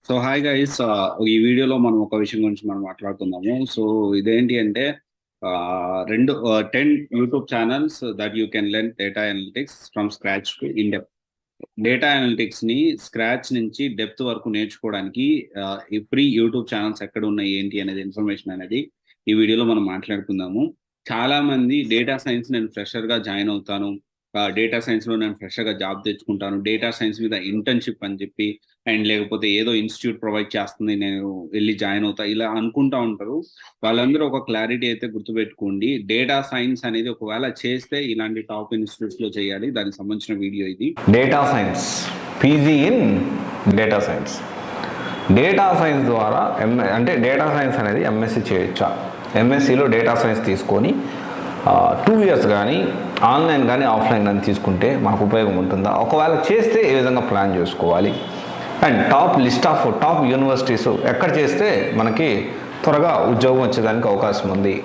So hi guys, ఈ వీడియోలో మనం ఒక విషయం గురించి మనం మాట్లాడుకుందాము. సో ఇదేంటి అంటే రెండు 10 YouTube channels that you can learn data analytics from scratch to in depth. Data analytics ని స్క్రాచ్ నుంచి డెప్త్ వరకు నేర్చుకోవడానికి ఈ ఫ్రీ యూట్యూబ్ ఛానల్స్ ఎక్కడ ఉన్నాయి ఏంటి అనేది ఇన్ఫర్మేషన్ అనేది ఈ వీడియోలో మనం మాట్లాడుకుందాము. చాలా మంది డేటా సైన్స్ నేను ఫ్రెషర్ గా జాయిన్ అవుతాను, డేటా సైన్స్ లో నేను ఫ్రెషర్ గా జాబ్ తెచ్చుకుంటాను, డేటా సైన్స్ మీద ఇంటర్న్షిప్ అని చెప్పి అండ్ లేకపోతే ఏదో ఇన్స్టిట్యూట్ ప్రొవైడ్ చేస్తుంది నేను వెళ్ళి జాయిన్ అవుతా ఇలా అనుకుంటా ఉంటారు. వాళ్ళందరూ ఒక క్లారిటీ అయితే గుర్తుపెట్టుకోండి. డేటా సైన్స్ అనేది ఒకవేళ చేస్తే ఇలాంటి టాప్ ఇన్స్టిట్యూట్స్ లో చేయాలి. దానికి సంబంధించిన వీడియో ఇది. Data science PG in data science. Data science ద్వారా అంటే డేటా సైన్స్ అనేది ఎంఎస్సి చేయొచ్చా? ఎంఎస్సిలో డేటా సైన్స్ తీసుకొని 2 ఇయర్స్ కానీ ఆన్లైన్ కానీ ఆఫ్లైన్ కానీ తీసుకుంటే మనకు ఉపయోగం ఉంటుందా? ఒకవేళ చేస్తే ఏ విధంగా ప్లాన్ చేసుకోవాలి? And list of top universities ఎక్కడ చేస్తే మనకి త్వరగా ఉద్యోగం వచ్చేదానికి అవకాశం ఉంది?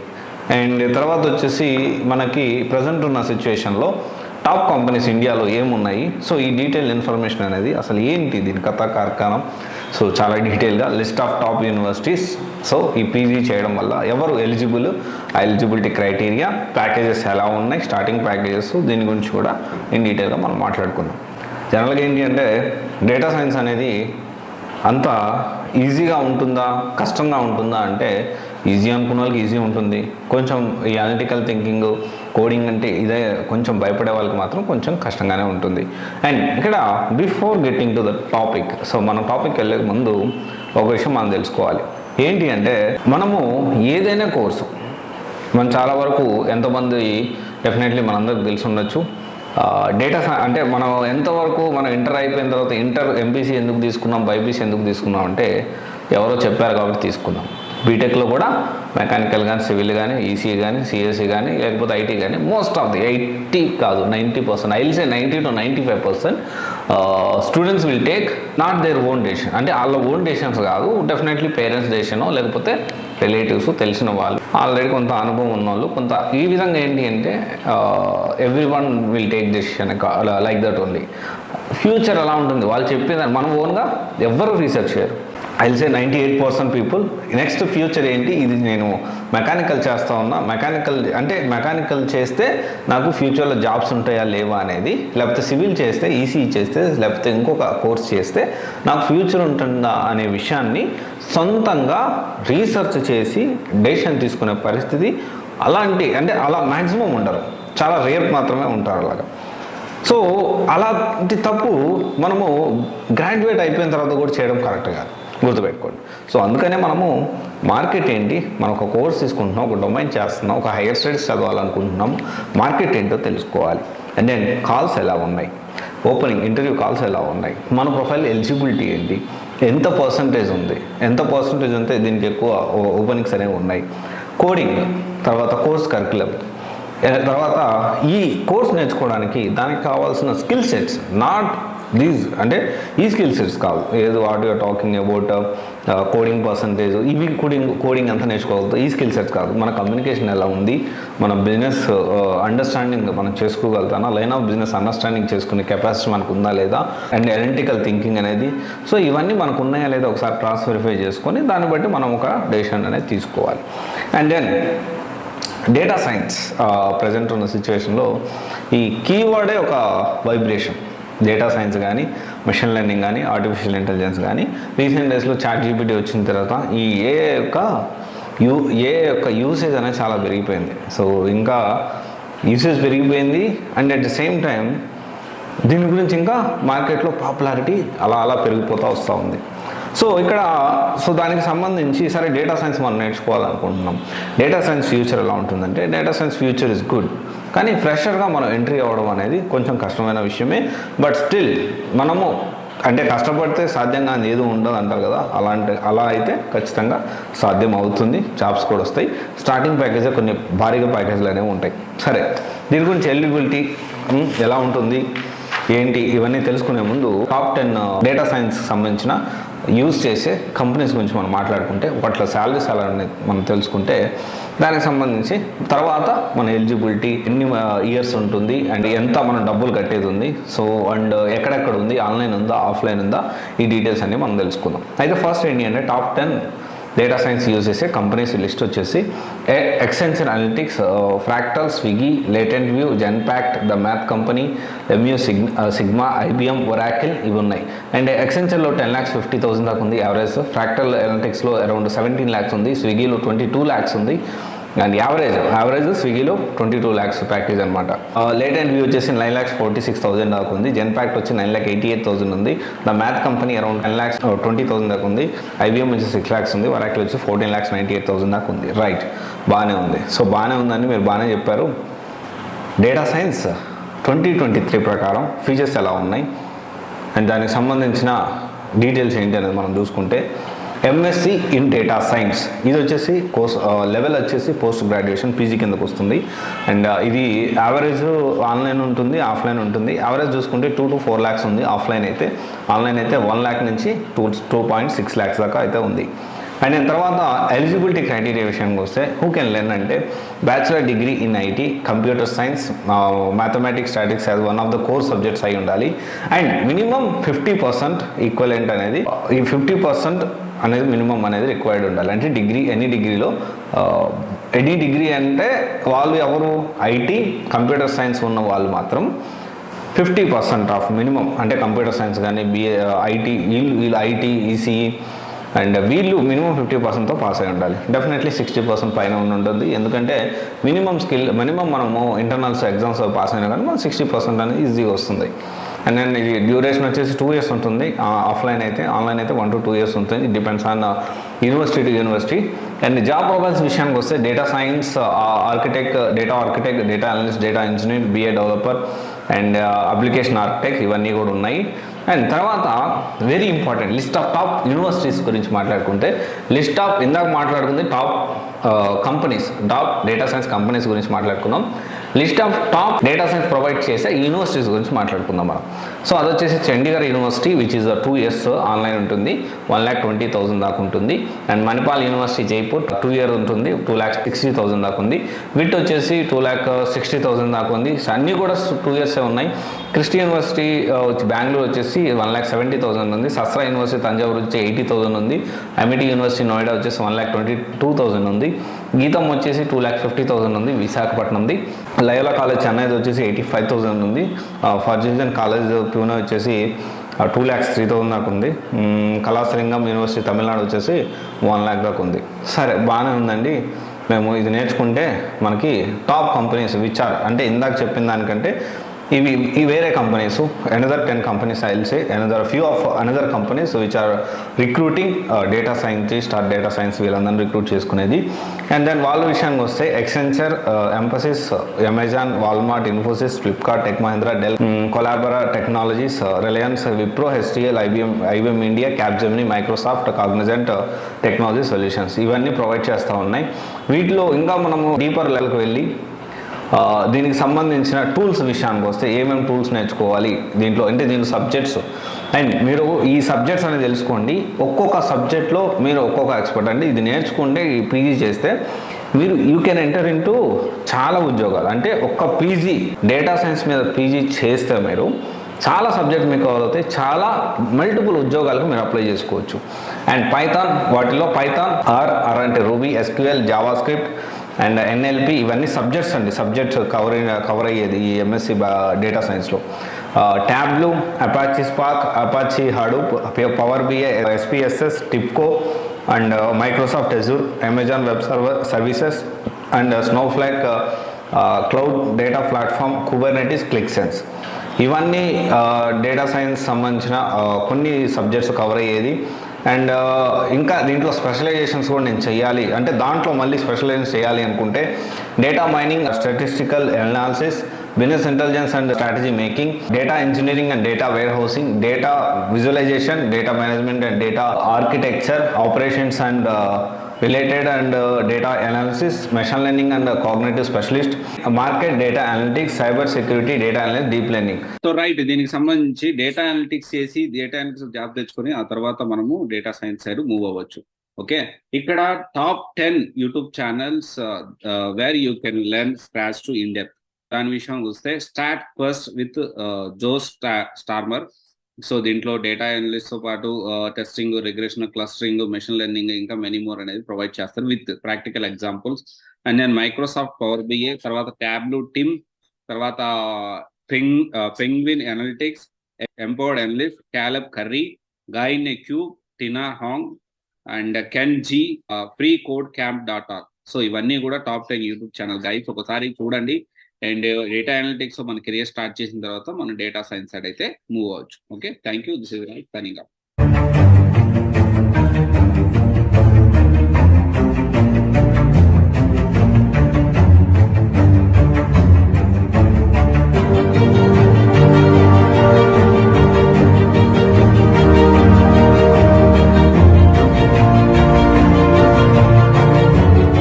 అండ్ తర్వాత వచ్చేసి మనకి ప్రజెంట్ ఉన్న సిచ్యువేషన్లో టాప్ కంపెనీస్ ఇండియాలో ఏమున్నాయి? సో ఈ డీటెయిల్ ఇన్ఫర్మేషన్ అనేది అసలు ఏంటి, దీని కథ కార్ఖానం, సో చాలా డీటెయిల్గా list of top universities. So ఈ పీజీ చేయడం వల్ల ఎవరు ఎలిజిబుల్, ఆ ఎలిజిబిలిటీ క్రైటీరియా, ప్యాకేజెస్ ఎలా ఉన్నాయి, స్టార్టింగ్ ప్యాకేజెస్, దీని గురించి కూడా ఇన్ డీటెయిల్గా మనం మాట్లాడుకుందాం. జనరల్గా ఏంటి అంటే డేటా సైన్స్ అనేది అంత ఈజీగా ఉంటుందా కష్టంగా ఉంటుందా అంటే ఈజీ అనుకున్న వాళ్ళకి ఈజీ ఉంటుంది. కొంచెం ఈ అనలిటికల్ థింకింగ్, కోడింగ్ అంటే ఇదే కొంచెం భయపడే వాళ్ళకి మాత్రం కొంచెం కష్టంగానే ఉంటుంది. అండ్ ఇక్కడ before getting to the topic, so మనం టాపిక్ వెళ్ళే ముందు ఒక విషయం మనం తెలుసుకోవాలి. ఏంటి అంటే మనము ఏదైనా కోర్సు మనం చాలా వరకు ఎంతమంది డెఫినెట్లీ మనందరికి తెలిసి ఉండొచ్చు. డేటా అంటే మనం ఎంతవరకు మనం ఇంటర్ అయిపోయిన తర్వాత ఎంపీసీ ఎందుకు తీసుకున్నాం, బైపీసీ ఎందుకు తీసుకున్నాం అంటే ఎవరో చెప్పారు కాబట్టి తీసుకున్నాం. బీటెక్లో కూడా మెకానికల్ కానీ, సివిల్ కానీ, ఈసీ కానీ, సిఎస్సి కానీ, లేకపోతే ఐటీ కానీ మోస్ట్ ఆఫ్ ది 80 కాదు 90%, I will say 90 to 95% students will take not their own decision. అంటే వాళ్ళ ఓన్ డెసిషన్స్ కాదు, డెఫినెట్లీ పేరెంట్స్ డెసిషనో లేకపోతే రిలేటివ్స్, తెలిసిన వాళ్ళు, ఆల్రెడీ కొంత అనుభవం ఉన్న వాళ్ళు, కొంత ఈ విధంగా ఏంటి అంటే every one will take decision like that only. Future ఎలా ఉంటుంది వాళ్ళు చెప్పేదాన్ని మనం ఓన్గా ఎవ్వరు రీసెర్చ్ చేయరు. I will say 98% people next future ఏంటి, ఇది నేను మెకానికల్ చేస్తా ఉన్నా, మెకానికల్ చేస్తే నాకు ఫ్యూచర్లో జాబ్స్ ఉంటాయా లేవా అనేది, లేకపోతే సివిల్ చేస్తే, ఈసీ చేస్తే, లేకపోతే ఇంకొక కోర్స్ చేస్తే నాకు ఫ్యూచర్ ఉంటుందా అనే విషయాన్ని సొంతంగా రీసెర్చ్ చేసి డెసిషన్ తీసుకునే పరిస్థితి అలా మ్యాక్సిమం ఉండరు, చాలా రేర్ మాత్రమే ఉంటారు అలాగా. సో అలాంటి తప్పు మనము గ్రాడ్యుయేట్ అయిపోయిన తర్వాత కూడా చేయడం కరెక్ట్ కాదు, గుర్తుపెట్టుకోండి. సో అందుకనే మనము మార్కెట్ ఏంటి, మనం ఒక కోర్స్ తీసుకుంటున్నాం, ఒక డొమైన్ చేస్తున్నాం, ఒక హైయర్ స్టడీస్ చదవాలనుకుంటున్నాం, మార్కెట్ ఏంటో తెలుసుకోవాలి. అండ్ దెన్ కాల్స్ ఎలా ఉన్నాయి, ఇంటర్వ్యూ కాల్స్ ఎలా ఉన్నాయి, మన ప్రొఫైల్ ఎలిజిబిలిటీ ఏంటి, ఎంత పర్సంటేజ్ ఉంటే దీనికి ఎక్కువ ఓపెనింగ్స్ అనేవి ఉన్నాయి, కోడింగ్, తర్వాత కోర్స్ కరికులం, తర్వాత ఈ కోర్స్ నేర్చుకోవడానికి దానికి కావాల్సిన స్కిల్ సెట్స్, నాట్ దీస్ అంటే ఈ స్కిల్ సెట్స్ కాదు, ఏదో what you're talking about coding percentage, ఇవి కోడింగ్ అంతా నేర్చుకోగలుగుతాం, ఈ స్కిల్ సెట్స్ కాదు. మన కమ్యూనికేషన్ ఎలా ఉంది, మన బిజినెస్ అండర్స్టాండింగ్ మనం చేసుకోగలుగుతానా, లైన్ ఆఫ్ బిజినెస్ అండర్స్టాండింగ్ చేసుకునే కెపాసిటీ మనకు ఉందా లేదా, అండ్ అనలిటికల్ థింకింగ్ అనేది. సో ఇవన్నీ మనకు ఉన్నాయా లేదా ఒకసారి క్రాస్ వెరిఫై చేసుకొని దాన్ని బట్టి మనం ఒక డెసిషన్ అనేది తీసుకోవాలి. And then data science present ఉన్న సిచ్యువేషన్లో ఈ కీవర్డే ఒక వైబ్రేషన్. డేటా సైన్స్ కానీ, మెషిన్ లెర్నింగ్ కానీ, ఆర్టిఫిషియల్ ఇంటెలిజెన్స్ కానీ, రీసెంట్ డేస్లో ChatGPT వచ్చిన తర్వాత ఈ ఏఐ యొక్క యూసేజ్ అనేది చాలా పెరిగిపోయింది. సో ఇంకా యూసేజ్ పెరిగిపోయింది and at the same time దీని గురించి ఇంకా మార్కెట్లో పాపులారిటీ అలా పెరిగిపోతూ వస్తూ ఉంది. సో దానికి సంబంధించి సరే డేటా సైన్స్ మనం నేర్చుకోవాలనుకుంటున్నాం. డేటా సైన్స్ ఫ్యూచర్ ఎలా ఉంటుందంటే data science future is good, కానీ ఫ్రెషర్గా మనం ఎంట్రీ అవ్వడం అనేది కొంచెం కష్టమైన విషయమే. బట్ స్టిల్ మనము కష్టపడితే సాధ్యంగా ఏదో ఉండదు అంటారు కదా, అలా అయితే ఖచ్చితంగా సాధ్యం అవుతుంది, జాబ్స్ కూడా వస్తాయి. స్టార్టింగ్ ప్యాకేజే కొన్ని భారీగా ప్యాకేజీలు అనేవి ఉంటాయి. సరే దీని గురించి ఎలిజిబిలిటీ ఎలా ఉంటుంది ఏంటి ఇవన్నీ తెలుసుకునే ముందు టాప్ 10 డేటా సైన్స్ సంబంధించిన యూజ్ చేసే కంపెనీస్ గురించి మనం మాట్లాడుకుంటే, వాటిలో శాలరీస్ ఎలా మనం తెలుసుకుంటే దానికి సంబంధించి తర్వాత మన ఎలిజిబిలిటీ ఎన్ని ఇయర్స్ ఉంటుంది అండ్ ఎంత మనం డబ్బులు కట్టేది ఉంది, సో అండ్ ఎక్కడెక్కడ ఉంది, ఆన్లైన్ ఉందా ఆఫ్లైన్ ఉందా, ఈ డీటెయిల్స్ అన్ని మనం తెలుసుకుందాం. అయితే ఫస్ట్ ఏంటి అంటే టాప్ 10 డేటా సైన్స్ యూజ్ చేసే కంపెనీస్ లిస్ట్ వచ్చేసి Accenture analytics, fractal, Swiggy, latent view, Genpact, the math company, Mu, sigma, IBM, Oracle ఇవి ఉన్నాయి. అండ్ ఎక్సెంచర్లో 10,50,000 దాకా ఉంది యావరేజ్, ఫ్రాక్టల్ అనలిటిక్స్లో అరౌండ్ 17 lakhs ఉంది, స్విగ్గీలో 22 lakhs ఉంది, అండ్ యావరేజ్ స్విగ్గీలో 22 lakhs ప్యాకేజ్ అనమాట. లేటెంట్ వ్యూ వచ్చేసి 9,46,000 దాకా ఉంది, జెన్పాక్ట్ వచ్చి 9,88,000 ఉంది, ద మ్యాథ్ కంపెనీ అరౌండ్ 10,20,000 దాకా ఉంది, ఐబిఎం వచ్చి 6 lakhs ఉంది, వరాకిల్ వచ్చి 14,98,000 దాకా ఉంది. రైట్, బాగానే ఉంది. సో బాగానే ఉందని మీరు బాగానే చెప్పారు. డేటా సైన్స్ 2023 ప్రకారం ఫీచర్స్ ఎలా ఉన్నాయి అండ్ దానికి సంబంధించిన డీటెయిల్స్ ఏంటి అనేది మనం చూసుకుంటే, ఎంఎస్సి ఇన్ డేటా సైన్స్ ఇది వచ్చేసి కోర్స్ లెవెల్ వచ్చేసి పోస్ట్ గ్రాడ్యుయేషన్ పీజీ కిందకు వస్తుంది. అండ్ ఇది యావరేజ్ ఆన్లైన్ ఉంటుంది, ఆఫ్లైన్ ఉంటుంది. యావరేజ్ చూసుకుంటే 2 to 4 lakhs ఉంది ఆఫ్లైన్ అయితే, ఆన్లైన్ అయితే 1 lakh నుంచి 2.6 lakhs దాకా అయితే ఉంది. అండ్ దాని తర్వాత ఎలిజిబిలిటీ క్రైటీరియా విషయానికి వస్తే హూ కెన్ లెర్న్ అంటే bachelor degree in IT, computer science, mathematics, statics as one of the core subjects అయి ఉండాలి. అండ్ మినిమం 50% ఈక్వలెంట్ అనేది, ఈ 50% అనేది మినిమం అనేది రిక్వైర్డ్ ఉండాలి. అంటే డిగ్రీ ఎనీ డిగ్రీ అంటే వాళ్ళు ఎవరు ఐటీ, కంప్యూటర్ సైన్స్ ఉన్న వాళ్ళు మాత్రం 50% ఆఫ్ మినిమం, అంటే కంప్యూటర్ సైన్స్ కానీ బిఏ ఐటీ వీళ్ళు ఐటీ, ఈసీఈ అండ్ వీళ్ళు మినిమం 50%తో పాస్ అయి ఉండాలి. డెఫినెట్లీ 60% పైన ఉంటుంది, ఎందుకంటే మినిమం మనము ఇంటర్నల్స్ ఎగ్జామ్స్ పాస్ అయినా కానీ మనం 60% అనేది ఈజీగా వస్తుంది. అండ్ దెన్ ఇది డ్యూరేషన్ వచ్చేసి 2 years ఉంటుంది ఆఫ్లైన్ అయితే, ఆన్లైన్ అయితే 1 to 2 years ఉంటుంది. It depends on university to university. And job profiles విషయానికి వస్తే data science architect, data analyst, data engineer, BA developer and application architect ఇవన్నీ కూడా ఉన్నాయి. అండ్ తర్వాత very important list of top universities గురించి మాట్లాడుకుంటే, లిస్ట్ ఆఫ్ ఇందాక మాట్లాడుకుంది top companies, top data science companies గురించి మాట్లాడుకుందాం. List of top data science provide చేసే యూనివర్సిటీస్ గురించి మాట్లాడుకుందాం మనం. సో అది వచ్చేసి Chandigarh university which is 2 years online ఉంటుంది, 1,20,000 దాకా ఉంటుంది. And Manipal university Jaipur 2 year ఉంటుంది, 2,60,000 దాకా ఉంది. విట్ వచ్చేసి 2,60,000 దాకా ఉంది. అన్నీ కూడా 2 years ఉన్నాయి. క్రిస్టి యూనివర్సిటీ బెంగళూరు వచ్చేసి 1,70,000 ఉంది. సస్రా యూనివర్సిటీ తంజావూరు వచ్చి 80,000 ఉంది. ఎంఐటి యూనివర్సిటీ నోయిడా వచ్చేసి 1,22,000 ఉంది. గీతం వచ్చేసి 2,50,000 ఉంది విశాఖపట్నంది. లయోలా కాలేజ్ చెన్నైది వచ్చేసి 85,000 ఉంది. ఫర్జూజన్ కాలేజ్ పూణే వచ్చేసి 2,03,000 దాకా ఉంది. కళాశ్రీలింగం యూనివర్సిటీ తమిళనాడు వచ్చేసి 1 lakh దాకా ఉంది. సరే బాగానే ఉందండి. మేము ఇది నేర్చుకుంటే మనకి టాప్ కంపెనీస్ విచ్ ఆర్, అంటే ఇందాక చెప్పిన దానికంటే ఈ వేరే companies, another 10 companies I will say, another companies which are recruiting data scientist or data science వీళ్ళందరినీ రిక్రూట్ చేసుకునేది. అండ్ దెన్ వాళ్ళ విషయానికి వస్తే Accenture, Mphasis, Amazon, Walmart, Infosys, Flipkart, Tech Mahindra, Dell, Collabera Technologies, Reliance, Wipro, HCL, IBM India, Capgemini, Microsoft, Cognizant Technology Solutions ఇవన్నీ provide చేస్తూ ఉన్నాయి. వీటిలో ఇంకా మనము డీపర్ లెవెల్కి వెళ్ళి దీనికి సంబంధించిన టూల్స్ విషయానికి వస్తే ఏమేమి టూల్స్ నేర్చుకోవాలి దీంట్లో సబ్జెక్ట్స్, అండ్ మీరు ఈ సబ్జెక్ట్స్ అనేది తెలుసుకోండి. ఒక్కొక్క సబ్జెక్ట్లో మీరు ఒక్కొక్క ఎక్స్పర్ట్ అండి. ఇది నేర్చుకుంటే ఈ పీజీ చేస్తే యూ కెన్ ఎంటర్ ఇంటూ చాలా ఉద్యోగాలు. అంటే ఒక్క పీజీ డేటా సైన్స్ మీద పీజీ చేస్తే మీరు చాలా సబ్జెక్ట్ మీకు అవుతాయి, చాలా మల్టిపుల్ ఉద్యోగాలకు మీరు అప్లై చేసుకోవచ్చు. అండ్ పైథాన్, వాటిలో పైథాన్ ఆర్ అంటే Ruby, SQL, JavaScript and NLP ఇవన్నీ సబ్జెక్ట్స్ అండి. సబ్జెక్ట్స్ కవర్ అయ్యేది ఈ ఎంఎస్సి డేటా సైన్స్లో. Tableau, Apache Spark, Apache Hadoop, Power BI, SPSS, TIBCO and Microsoft Azure, Amazon Web Services and Snowflake cloud data platform, Kubernetes, Qlik Sense ఇవన్నీ data science సంబంధించిన కొన్ని subjects cover అయ్యేది. And ఇంకా దీంట్లో specialisations కూడా నేను చేయాలి అంటే దాంట్లో మళ్ళీ స్పెషలైజేషన్ చేయాలి అనుకుంటే data mining, statistical analysis, business intelligence and strategy making, data engineering and data warehousing, data visualisation, data management and data architecture, operations and related and data analysis, machine learning and cognitive specialist, market data analytics, cyber security, data analytics, deep learning. So right, దీనికి సంబంధించి data analytics చేసి data analytics job తెచ్చుకొని ఆ తర్వాత మనము data science side move అవ్వచ్చు. Okay, ఇక్కడ top 10 YouTube channels where you can learn scratch to in depth. దాని విషయం చూస్తే start first with Josh Starmer. So దీంట్లో డేటా అనలిస్ట్ తో పాటు testing, regression, clustering, machine learning, ఇంకా మెనీ మోర్ అనేది ప్రొవైడ్ చేస్తారు with practical examples. And then Microsoft Power BI, తర్వాత ట్యాబ్లూ టిమ్, తర్వాత Penguin Analytics, Empowered Analyst, Caleb Curry, Guy in a Cube, Tina Huang and Ken Jee, Free Code Camp dot org. So ఇవన్నీ కూడా top 10 YouTube channel guys, ఒకసారి చూడండి. And data analytics మన career start చేసిన తర్వాత మనం డేటా సైన్స్ సైడ్ అయితే move అవ్వచ్చు. Okay, thank you. This is signing up.